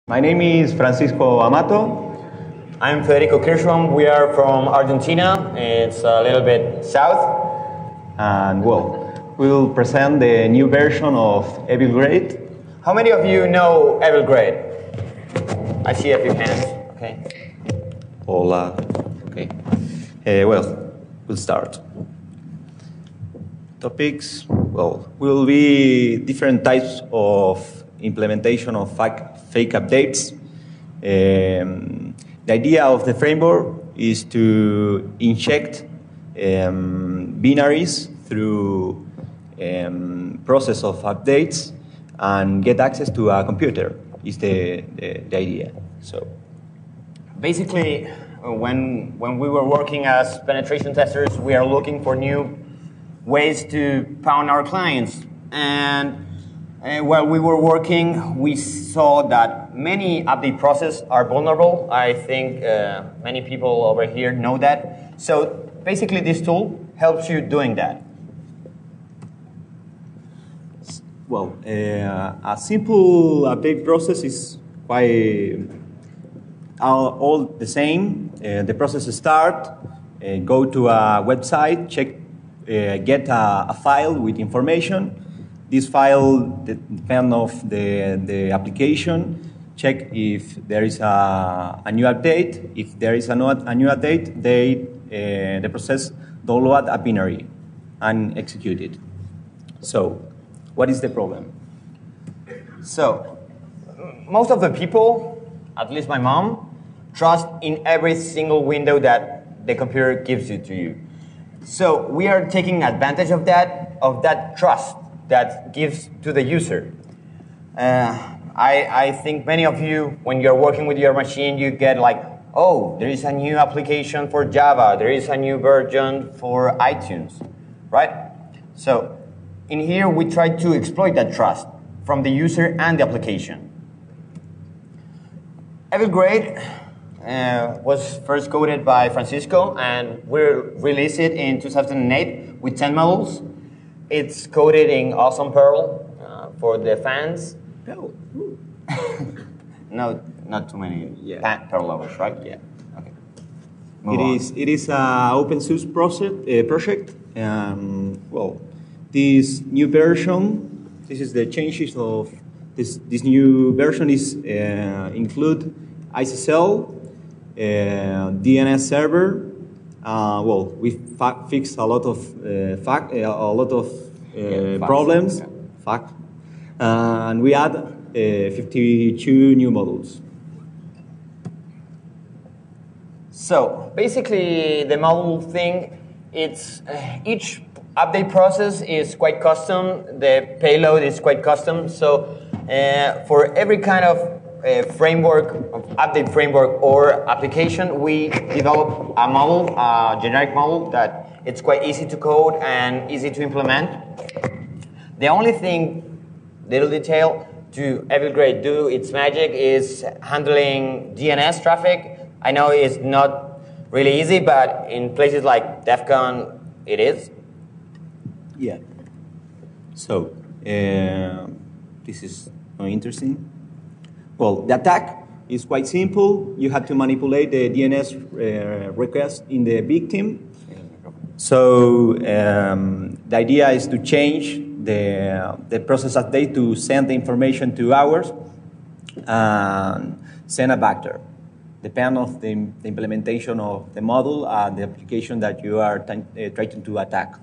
My name is Francisco Amato. I'm Federico Kirschbaum. We are from Argentina. It's a little bit south. And well, we will present the new version of Evilgrade. How many of you know Evilgrade? I see a few hands. Okay. Hola. Okay. We'll start. Topics. Well, will be different types of implementation of fake updates. The idea of the framework is to inject binaries through process of updates and get access to a computer is the idea. So basically, when we were working as penetration testers, we are looking for new ways to pound our clients. And while we were working, we saw that many update processes are vulnerable. I think many people over here know that. So basically, this tool helps you doing that. Well, a simple update process is quite all the same. The process start, go to a website, check, get a file with information. This file depends on the application. Check if there is a new update. If there is a new update, the process download a binary and execute it. So, what is the problem? So, most of the people, at least my mom, trust in every single window that the computer gives to you. So we are taking advantage of that trust that gives to the user. I think many of you, when you're working with your machine, you get like, oh, there is a new application for Java, there is a new version for iTunes, right? So in here, we try to exploit that trust from the user and the application. Evilgrade was first coded by Francisco, and we released it in 2008 with 10 models. It's coded in awesome Perl for the fans. Perl? No, not too many Perl lovers, right? Yeah. Okay. It is an open source project. Well, this new version, this is the changes of this new version is include ISSL, DNS server. Well, we fixed a lot of problems. Yeah. And we add 52 new models. So basically, the model thing, it's each update process is quite custom. The payload is quite custom. So for every kind of framework, update framework or application, we develop a model, a generic model that it's quite easy to code and easy to implement. The only thing, little detail, to Evilgrade do its magic is handling DNS traffic. I know it's not really easy, but in places like DEF CON, it is. Yeah. So, this is interesting. Well, the attack is quite simple. You have to manipulate the DNS request in the victim. So the idea is to change the process update to send the information to ours and send a vector. Depend on the implementation of the model and the application that you are trying to attack.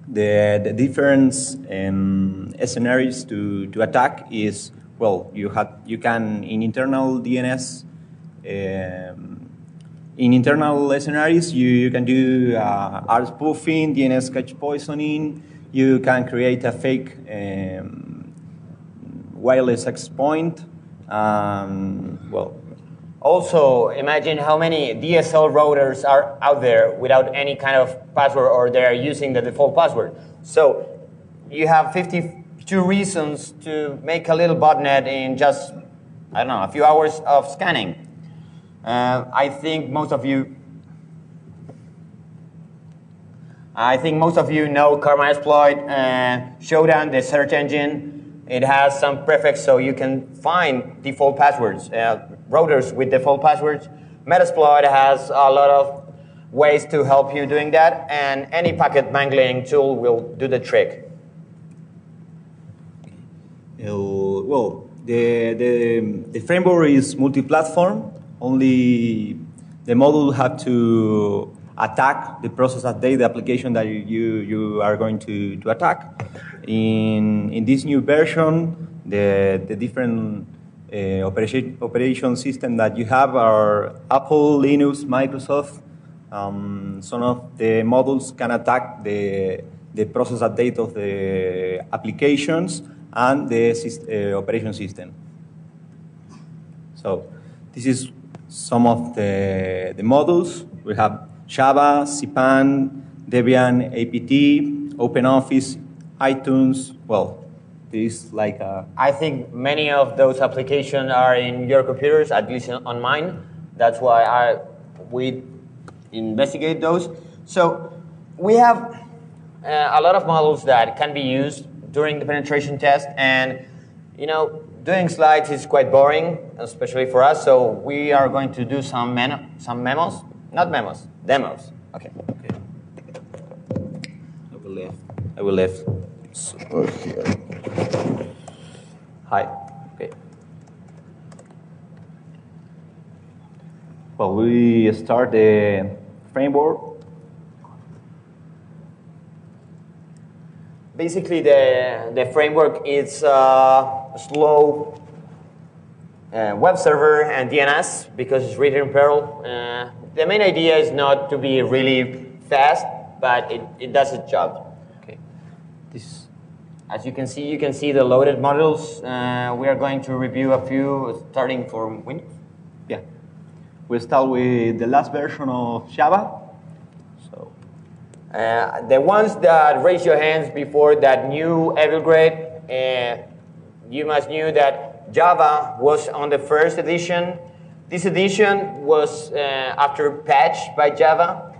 The different scenarios to attack is, well, you can in internal DNS in internal scenarios you can do R spoofing, DNS cache poisoning. You can create a fake wireless access point. Well. Also, imagine how many DSL routers are out there without any kind of password, or they're using the default password. So you have 52 reasons to make a little botnet in just, I don't know, a few hours of scanning. I think most of you know Karma Exploit, Showdown, the search engine. It has some prefix so you can find default passwords, routers with default passwords. Metasploit has a lot of ways to help you doing that, and any packet mangling tool will do the trick. Well, the framework is multi-platform. Only the module have to attack the process update, the application that you are going to attack. In this new version, the different operation system that you have are Apple, Linux, Microsoft. Some of the modules can attack the process update of the applications and the operation system. So this is some of the modules. We have Java, CPAN, Debian, APT, OpenOffice, iTunes. Well, this is like a... I think many of those applications are in your computers, at least on mine. That's why we investigate those. So we have a lot of models that can be used during the penetration test, and doing slides is quite boring, especially for us. So we are going to do some memos, not memos, demos. Okay. I will leave. Over here. Hi. Okay. Well, we start the framework. Basically, the framework is a slow web server and DNS because it's written in Perl. The main idea is not to be really fast, but it does its job. Okay. As you can see the loaded modules. We are going to review a few starting from Windows. Yeah. We'll start with the last version of Java. So, the ones that raise your hands before that new Evilgrade, you must knew that Java was on the first edition. This edition was after patch by Java,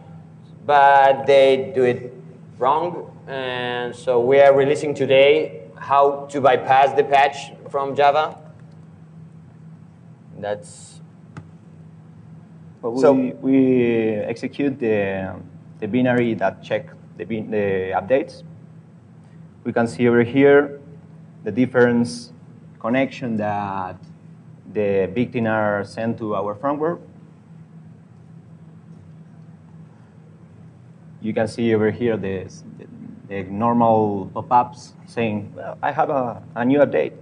but they do it wrong. And so we are releasing today how to bypass the patch from Java. That's... We execute the binary that check the updates. We can see over here the different connection that the victims are sent to our firmware. You can see over here the normal pop-ups saying, well, I have a new update.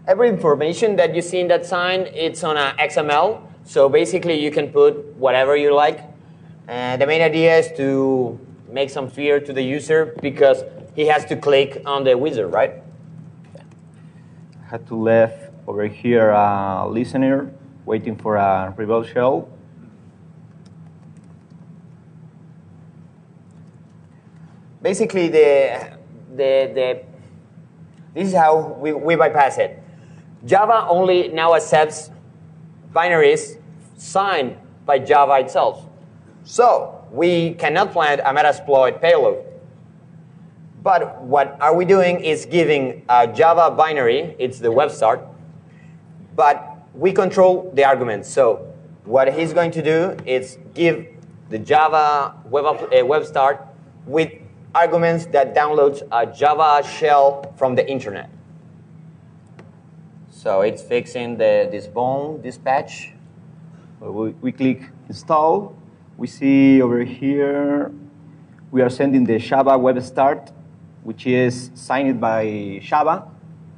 Every information that you see in that sign, it's on a XML. So basically, you can put whatever you like. The main idea is to make some fear to the user because he has to click on the wizard, right? I had to leave over here a listener waiting for a rebel shell. Basically, this is how we bypass it. Java only now accepts binaries signed by Java itself. So we cannot plant a Metasploit payload. But what are we doing is giving a Java binary, it's the web start, but we control the arguments. So what he's going to do is give the Java web start with arguments that downloads a Java shell from the internet. So it's fixing this bone dispatch. We click install. We see over here we are sending the Java web start, which is signed by Java,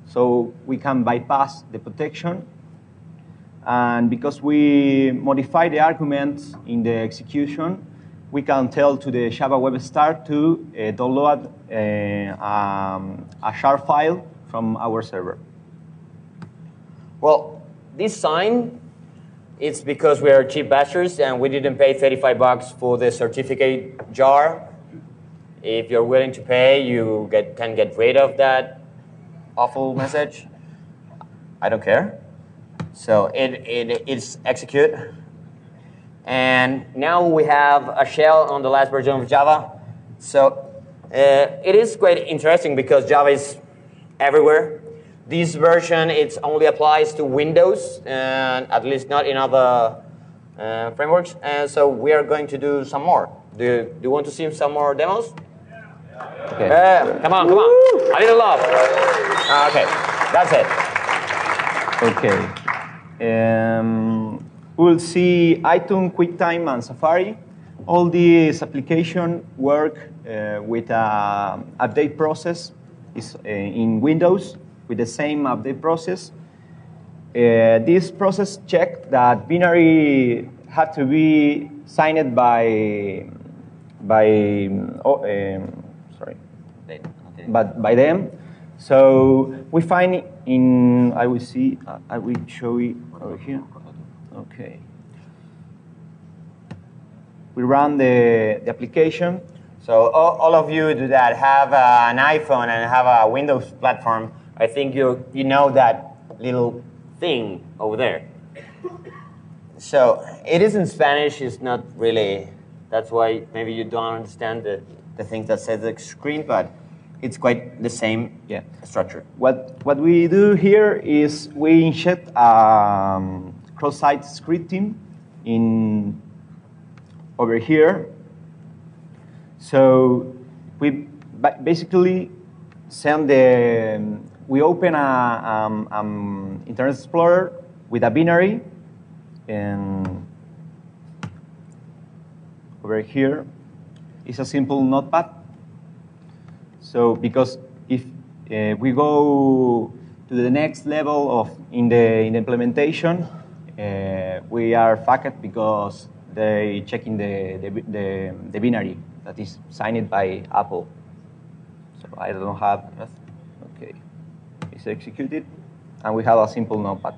so we can bypass the protection. And because we modify the arguments in the execution, we can tell to the Java web start to download a shard file from our server. Well, this sign, it's because we are cheap bastards and we didn't pay $35 for the certificate jar. If you're willing to pay, you can get rid of that awful message. I don't care. So it's execute. And now we have a shell on the last version of Java. So it is quite interesting because Java is everywhere. this version it only applies to Windows, and at least not in other frameworks. And so we are going to do some more. Do you want to see some more demos? Okay. Come on, come on. A little love. Okay, that's it. Okay. We'll see iTunes, QuickTime, and Safari. All these applications work with an update process in Windows with the same update process. This process checks that binary had to be signed by them. So we find in, I will show it over here. Okay. We run the application. So all of you that have an iPhone and have a Windows platform, I think you know that little thing over there. So it is in Spanish. It's not really. That's why maybe you don't understand the things that says the screen, but it's quite the same structure. What we do here is we inject cross-site scripting in over here. So we basically send we open an Internet Explorer with a binary, and over here is a simple notepad. So because if we go to the next level in the implementation, we are fucked because they checking the binary that is signed by Apple. So I don't have. Okay, it's executed, and we have a simple notepad.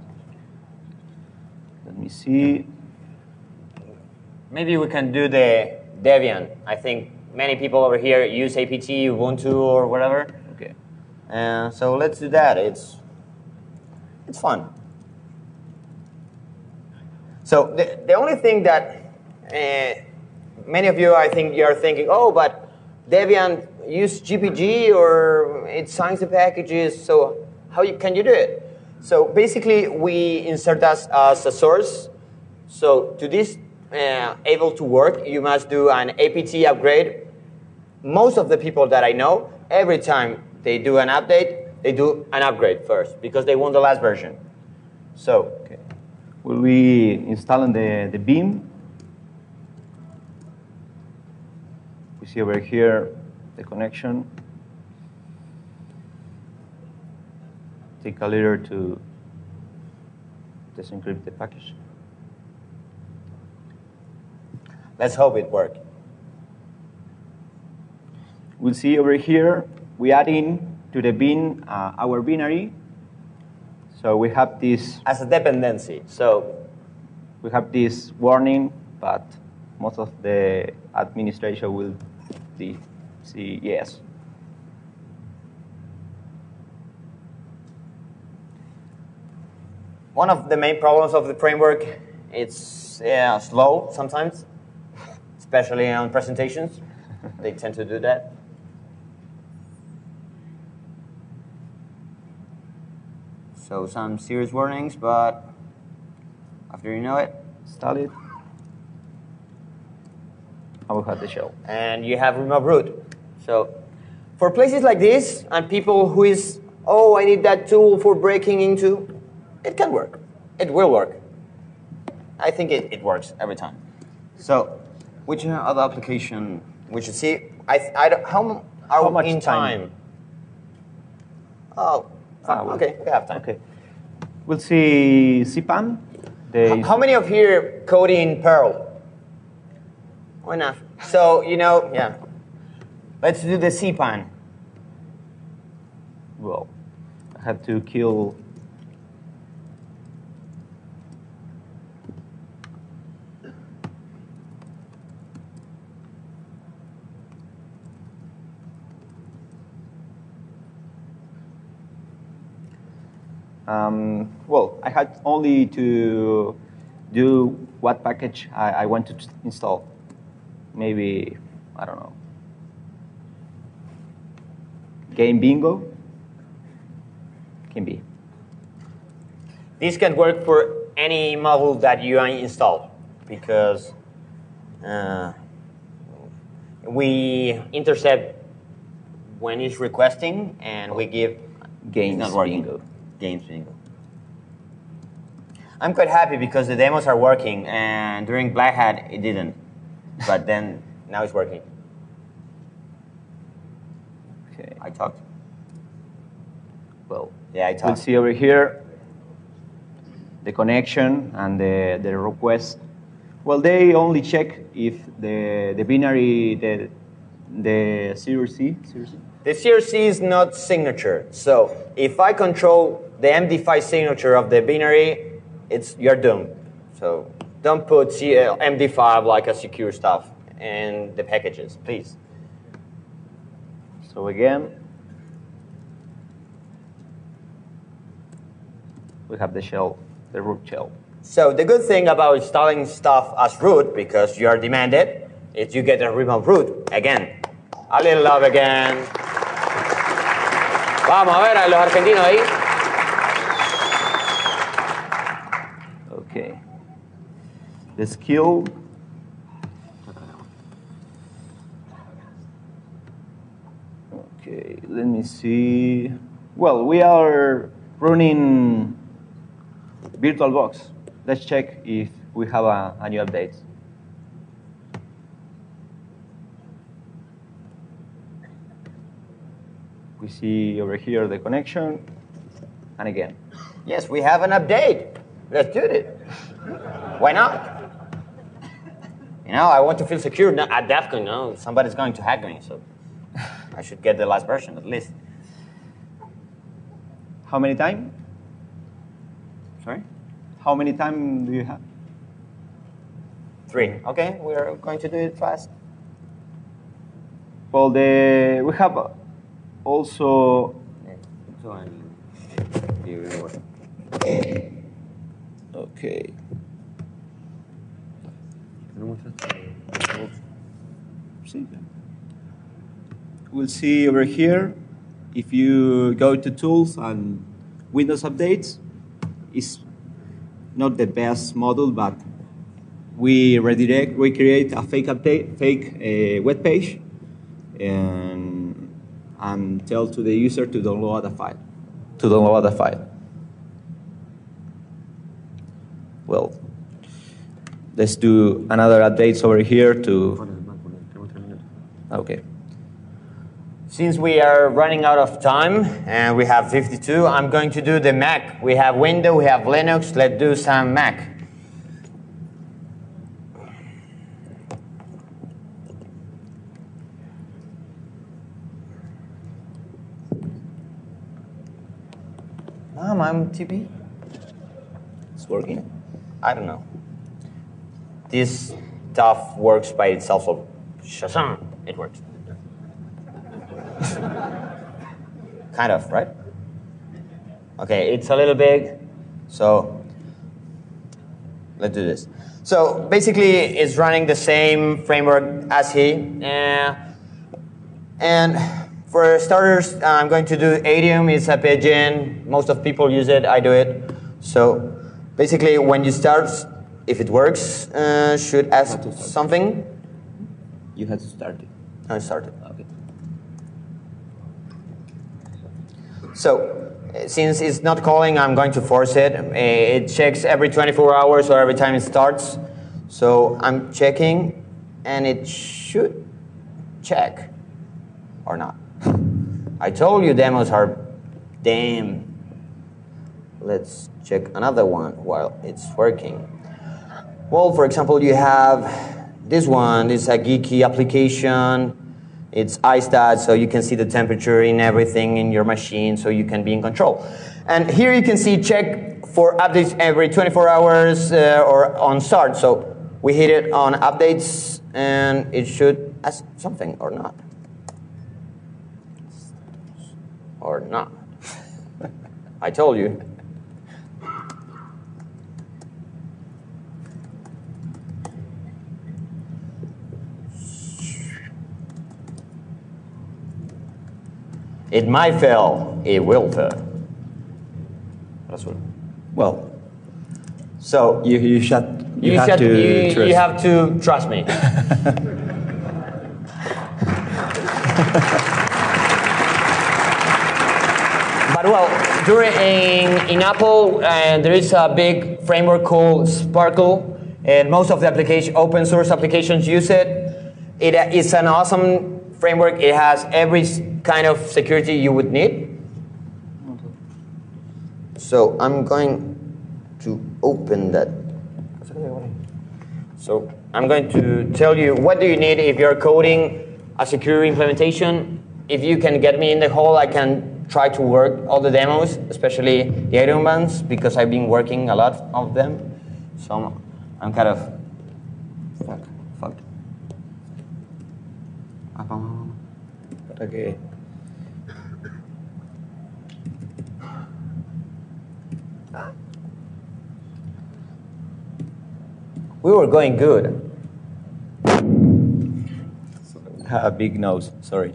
Let me see. Maybe we can do the Debian. I think many people over here use APT, Ubuntu, or whatever. Okay. So let's do that. It's fun. So the only thing that many of you, I think, you are thinking, oh, but Debian use GPG or it signs the packages. So how can you do it? So basically, we insert as a source. So to this able to work, you must do an APT upgrade. Most of the people that I know, every time they do an update, they do an upgrade first because they want the last version. So, okay. Will we install the Beam? We see over here the connection. Take a little to disencrypt the package. Let's hope it works. We'll see over here, we add in to the bin our binary. So we have this. As a dependency. So we have this warning, but most of the administration will see yes. One of the main problems of the framework, it's slow sometimes, especially on presentations. They tend to do that. So some serious warnings, but after you know it, install it. I will have the shell. And you have remote root. So for places like this, and people who is, oh, I need that tool for breaking into, it can work. It will work. I think it works every time. So which other application we should see? How much in time? Oh, okay, we have time. Okay. We'll see CPAN. How many of here code in Perl? Or enough. So, yeah. Let's do the CPAN. Well, I had to kill. Well, I had only to do what package I want to install. Maybe, I don't know, Game Bingo. can be. This can work for any model that you install because we intercept when it's requesting and we give Gains bingo. Gains bingo. I'm quite happy because the demos are working and during Black Hat it didn't, but then now it's working. Okay. I talked. Well, yeah, I talked. we'll see over here the connection and the request. Well, they only check if the binary, the CRC. The CRC is not signature. So if I control the MD5 signature of the binary, you're doomed. So don't put MD5 like a secure stuff in the packages, please. So again, we have the shell, the root shell. So the good thing about installing stuff as root, because you are demanded, is you get a remote root again. A little love again. Vamos a ver a los argentinos ahí. Okay. The skill. Okay, let me see. Well, we are running VirtualBox. Let's check if we have a new update. We see over here the connection, and again. Yes, we have an update. Let's do it. Why not? You know, I want to feel secure at DEFCON. You know, somebody's going to hack me, so I should get the last version at least. How many time? Sorry? How many time do you have? 3. Okay, we're going to do it fast. Well, we have also. Okay. We'll see over here. If you go to Tools and Windows Updates, it's not the best model, but we create a fake update, web page, and tell to the user to download a file. Well, let's do another updates over here to. Okay. Since we are running out of time and we have 52, I'm going to do the Mac. We have Windows, we have Linux. Let's do some Mac. I'm TP. It's working. I don't know. This stuff works by itself, so Shazam, it works. Kind of, right? Okay, it's a little big, so let's do this. So basically, it's running the same framework as he. And for starters, I'm going to do Adium. It's a plugin. Most of people use it. I do it. So basically, when you start, if it works, should ask something. You have to start it. I started. Okay. So since it's not calling, I'm going to force it. It checks every 24 hours or every time it starts. So I'm checking, and it should check or not. I told you demos are damn. Let's check another one while it's working. Well, for example, you have this one. It's a geeky application. It's iStat, so you can see the temperature in everything in your machine, so you can be in control. And here you can see check for updates every 24 hours or on start. So we hit it on updates, and it should ask something or not. Or not. I told you. It might fail. It will fail. as well. Well, so you have to trust me. But well, in Apple, there is a big framework called Sparkle, and most of the open source applications use it. It's an awesome framework. It has every kind of security you would need. So I'm going to open that. So I'm going to tell you what do you need if you're coding a secure implementation. If you can get me in the hole, I can try to work all the demos, especially the item ones, because I've been working a lot of them. So I'm kind of fucked. Okay. We were going good. A big nose, sorry.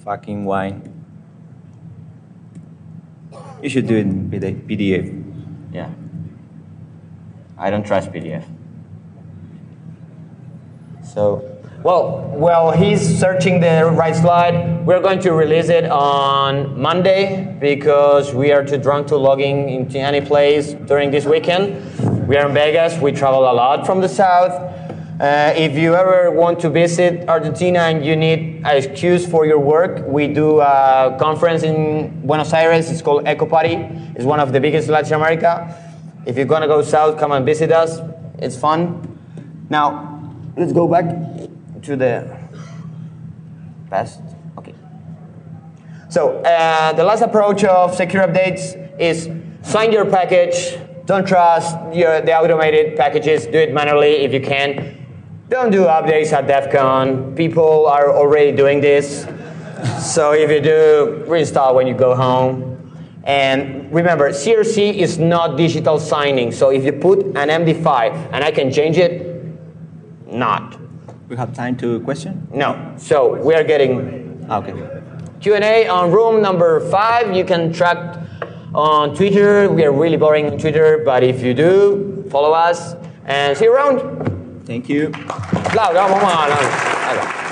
Fucking wine. You should do it in PDF. Yeah. I don't trust PDF. So, well, he's searching the right slide. We're going to release it on Monday because we are too drunk to log into any place during this weekend. We are in Vegas. We travel a lot from the south. If you ever want to visit Argentina and you need an excuse for your work, we do a conference in Buenos Aires. It's called Eco Party. It's one of the biggest in Latin America. If you're going to go south, come and visit us. It's fun. Now, let's go back to the past. Okay. So the last approach of secure updates is sign your package. Don't trust the automated packages. Do it manually if you can. Don't do updates at DEF CON. People are already doing this. So if you do, reinstall when you go home. And remember, CRC is not digital signing. So if you put an MD5 and I can change it, not. We have time to question? No. So we are getting okay. Q&A on room number 5. You can track on Twitter. We are really boring on Twitter, but if you do, follow us and see you around. Thank you. Claro, vamos a